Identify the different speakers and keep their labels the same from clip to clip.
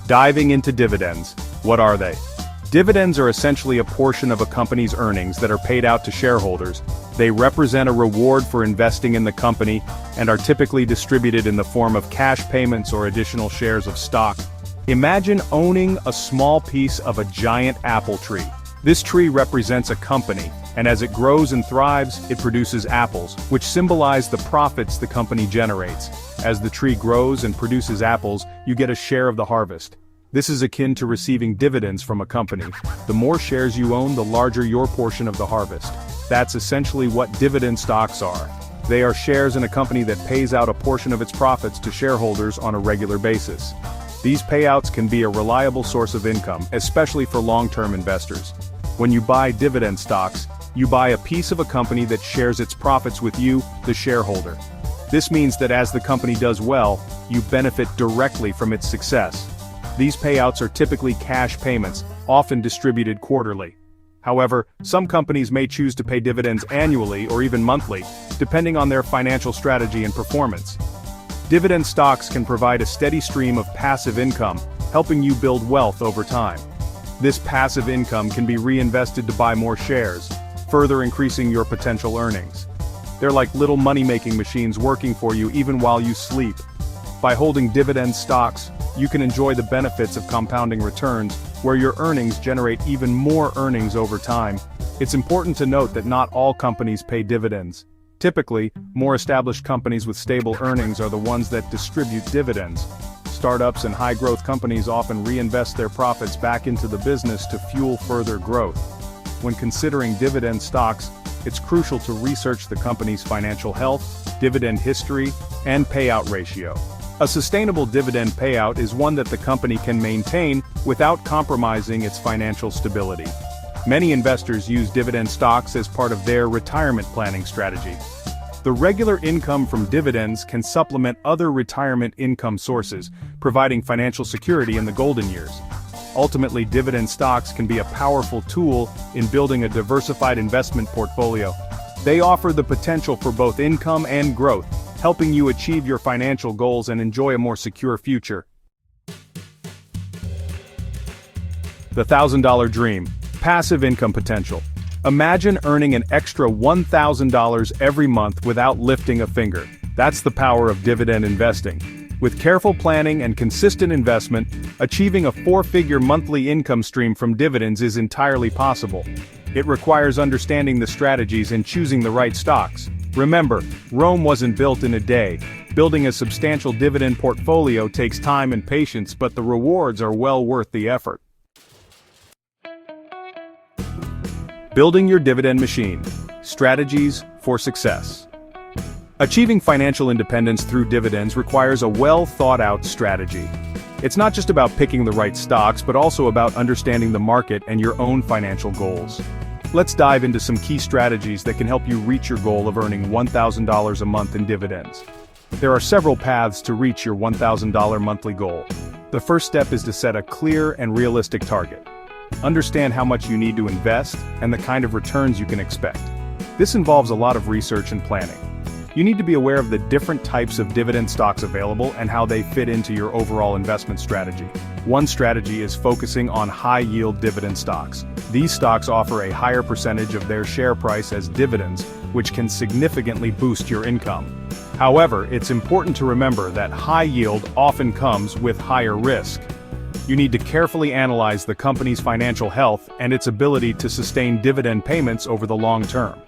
Speaker 1: Diving into dividends. What are they? Dividends are essentially a portion of a company's earnings that are paid out to shareholders. They represent a reward for investing in the company and are typically distributed in the form of cash payments or additional shares of stock. Imagine owning a small piece of a giant apple tree. This tree represents a company, and as it grows and thrives, it produces apples, which symbolize the profits the company generates. As the tree grows and produces apples, you get a share of the harvest. This is akin to receiving dividends from a company. The more shares you own, the larger your portion of the harvest. That's essentially what dividend stocks are. They are shares in a company that pays out a portion of its profits to shareholders on a regular basis. These payouts can be a reliable source of income, especially for long-term investors. When you buy dividend stocks, you buy a piece of a company that shares its profits with you, the shareholder. This means that as the company does well, you benefit directly from its success. These payouts are typically cash payments, often distributed quarterly. However, some companies may choose to pay dividends annually or even monthly, depending on their financial strategy and performance. Dividend stocks can provide a steady stream of passive income, helping you build wealth over time. This passive income can be reinvested to buy more shares, further increasing your potential earnings. They're like little money-making machines working for you even while you sleep. By holding dividend stocks, you can enjoy the benefits of compounding returns, where your earnings generate even more earnings over time. It's important to note that not all companies pay dividends. Typically, more established companies with stable earnings are the ones that distribute dividends. Startups and high-growth companies often reinvest their profits back into the business to fuel further growth. When considering dividend stocks, it's crucial to research the company's financial health, dividend history, and payout ratio. A sustainable dividend payout is one that the company can maintain without compromising its financial stability. Many investors use dividend stocks as part of their retirement planning strategy. The regular income from dividends can supplement other retirement income sources, providing financial security in the golden years. Ultimately, dividend stocks can be a powerful tool in building a diversified investment portfolio. They offer the potential for both income and growth, helping you achieve your financial goals and enjoy a more secure future. The $1,000 dream. Passive income potential. Imagine earning an extra $1,000 every month without lifting a finger. That's the power of dividend investing. With careful planning and consistent investment, achieving a four-figure monthly income stream from dividends is entirely possible. It requires understanding the strategies and choosing the right stocks. Remember, Rome wasn't built in a day. Building a substantial dividend portfolio takes time and patience, but the rewards are well worth the effort. Building your dividend machine. Strategies for success. Achieving financial independence through dividends requires a well-thought-out strategy. It's not just about picking the right stocks, but also about understanding the market and your own financial goals. Let's dive into some key strategies that can help you reach your goal of earning $1,000 a month in dividends. There are several paths to reach your $1,000 monthly goal. The first step is to set a clear and realistic target. Understand how much you need to invest and the kind of returns you can expect. This involves a lot of research and planning. You need to be aware of the different types of dividend stocks available and how they fit into your overall investment strategy. One strategy is focusing on high-yield dividend stocks. These stocks offer a higher percentage of their share price as dividends, which can significantly boost your income. However, it's important to remember that high yield often comes with higher risk. You need to carefully analyze the company's financial health and its ability to sustain dividend payments over the long term.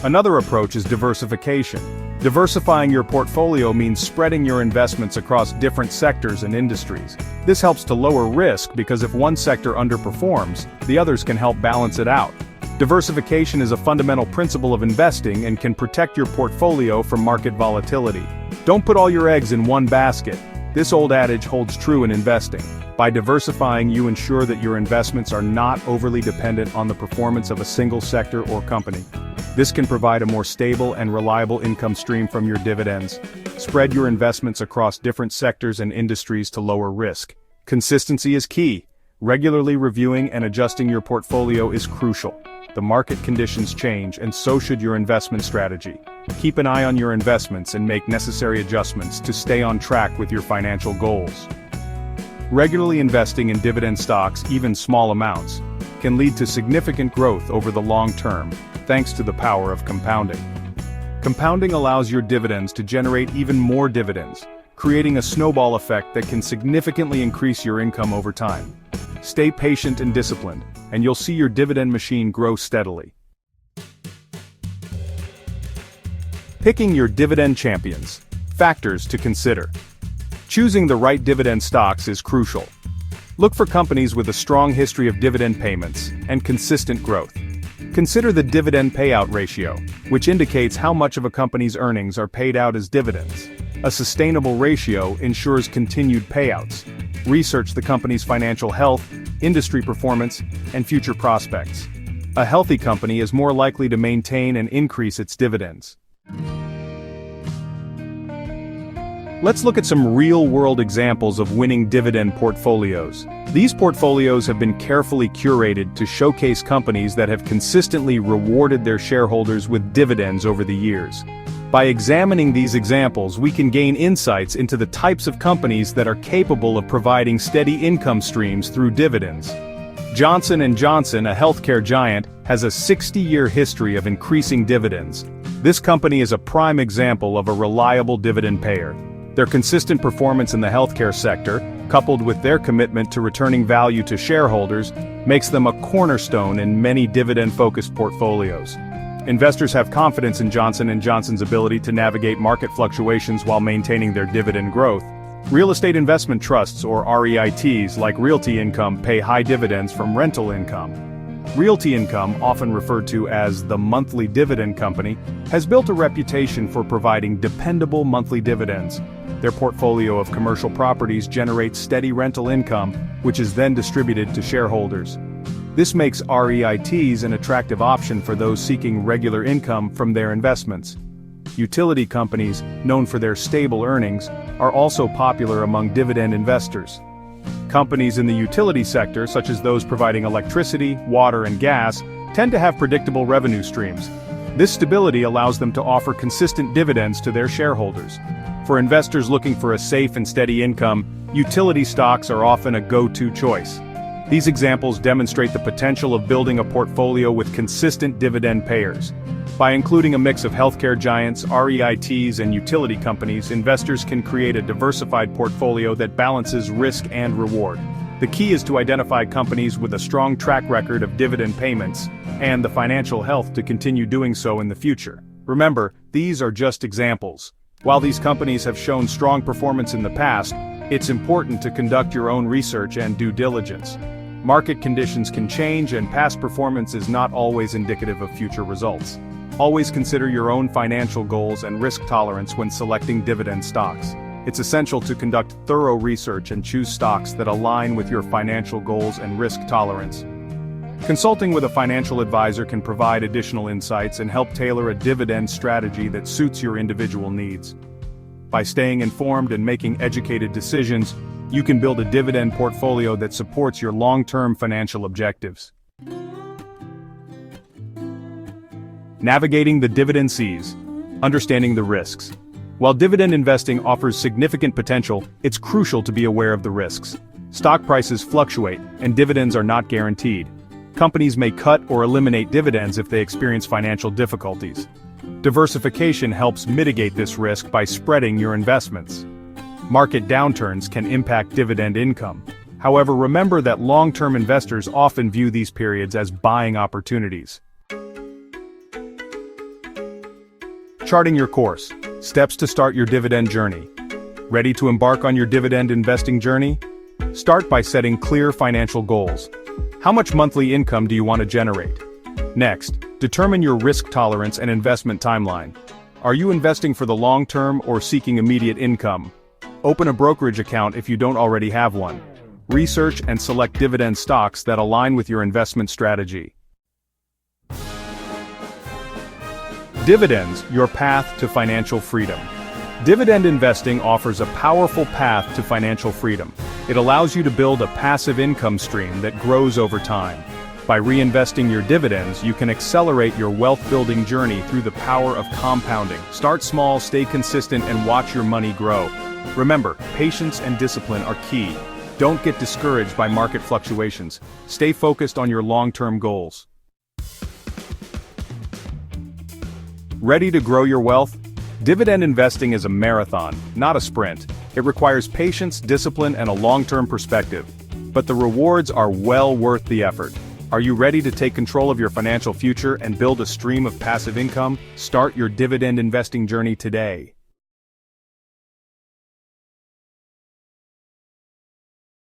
Speaker 1: Another approach is diversification. Diversifying your portfolio means spreading your investments across different sectors and industries. This helps to lower risk because if one sector underperforms, the others can help balance it out. Diversification is a fundamental principle of investing and can protect your portfolio from market volatility. Don't put all your eggs in one basket. This old adage holds true in investing. By diversifying, you ensure that your investments are not overly dependent on the performance of a single sector or company. This can provide a more stable and reliable income stream from your dividends. Spread your investments across different sectors and industries to lower risk. Consistency is key. Regularly reviewing and adjusting your portfolio is crucial. The market conditions change, and so should your investment strategy. Keep an eye on your investments and make necessary adjustments to stay on track with your financial goals. Regularly investing in dividend stocks, even small amounts, can lead to significant growth over the long term, thanks to the power of compounding. Compounding allows your dividends to generate even more dividends, creating a snowball effect that can significantly increase your income over time. Stay patient and disciplined, and you'll see your dividend machine grow steadily. Picking your dividend champions. Factors to consider. Choosing the right dividend stocks is crucial. Look for companies with a strong history of dividend payments and consistent growth. Consider the dividend payout ratio, which indicates how much of a company's earnings are paid out as dividends. A sustainable ratio ensures continued payouts. Research the company's financial health, industry performance, and future prospects. A healthy company is more likely to maintain and increase its dividends. Let's look at some real-world examples of winning dividend portfolios. These portfolios have been carefully curated to showcase companies that have consistently rewarded their shareholders with dividends over the years. By examining these examples, we can gain insights into the types of companies that are capable of providing steady income streams through dividends. Johnson & Johnson, a healthcare giant, has a 60-year history of increasing dividends. This company is a prime example of a reliable dividend payer. Their consistent performance in the healthcare sector, coupled with their commitment to returning value to shareholders, makes them a cornerstone in many dividend-focused portfolios. Investors have confidence in Johnson & Johnson's ability to navigate market fluctuations while maintaining their dividend growth. Real estate investment trusts, or REITs, like Realty Income, pay high dividends from rental income. Realty Income, often referred to as the monthly dividend company, has built a reputation for providing dependable monthly dividends. Their portfolio of commercial properties generates steady rental income, which is then distributed to shareholders. This makes REITs an attractive option for those seeking regular income from their investments. Utility companies, known for their stable earnings, are also popular among dividend investors. Companies in the utility sector, such as those providing electricity, water, and gas, tend to have predictable revenue streams. This stability allows them to offer consistent dividends to their shareholders. For investors looking for a safe and steady income, utility stocks are often a go-to choice. These examples demonstrate the potential of building a portfolio with consistent dividend payers. By including a mix of healthcare giants, REITs, and utility companies, investors can create a diversified portfolio that balances risk and reward. The key is to identify companies with a strong track record of dividend payments and the financial health to continue doing so in the future. Remember, these are just examples. While these companies have shown strong performance in the past, it's important to conduct your own research and due diligence. Market conditions can change, and past performance is not always indicative of future results. Always consider your own financial goals and risk tolerance when selecting dividend stocks. It's essential to conduct thorough research and choose stocks that align with your financial goals and risk tolerance. Consulting with a financial advisor can provide additional insights and help tailor a dividend strategy that suits your individual needs. By staying informed and making educated decisions, you can build a dividend portfolio that supports your long-term financial objectives. Navigating the dividend seas. Understanding the risks. While dividend investing offers significant potential, it's crucial to be aware of the risks. Stock prices fluctuate, and dividends are not guaranteed. Companies may cut or eliminate dividends if they experience financial difficulties. Diversification helps mitigate this risk by spreading your investments. Market downturns can impact dividend income. However, remember that long-term investors often view these periods as buying opportunities. Charting your course. Steps to start your dividend journey. Ready to embark on your dividend investing journey? Start by setting clear financial goals. How much monthly income do you want to generate? Next, determine your risk tolerance and investment timeline. Are you investing for the long term or seeking immediate income? Open a brokerage account if you don't already have one. Research and select dividend stocks that align with your investment strategy. Dividends, your path to financial freedom. Dividend investing offers a powerful path to financial freedom. It allows you to build a passive income stream that grows over time. By reinvesting your dividends, you can accelerate your wealth-building journey through the power of compounding. Start small, stay consistent, and watch your money grow. Remember, patience and discipline are key. Don't get discouraged by market fluctuations. Stay focused on your long-term goals. Ready to grow your wealth? Dividend investing is a marathon, not a sprint. It requires patience, discipline, and a long-term perspective. But the rewards are well worth the effort. Are you ready to take control of your financial future and build a stream of passive income? Start your dividend investing journey today.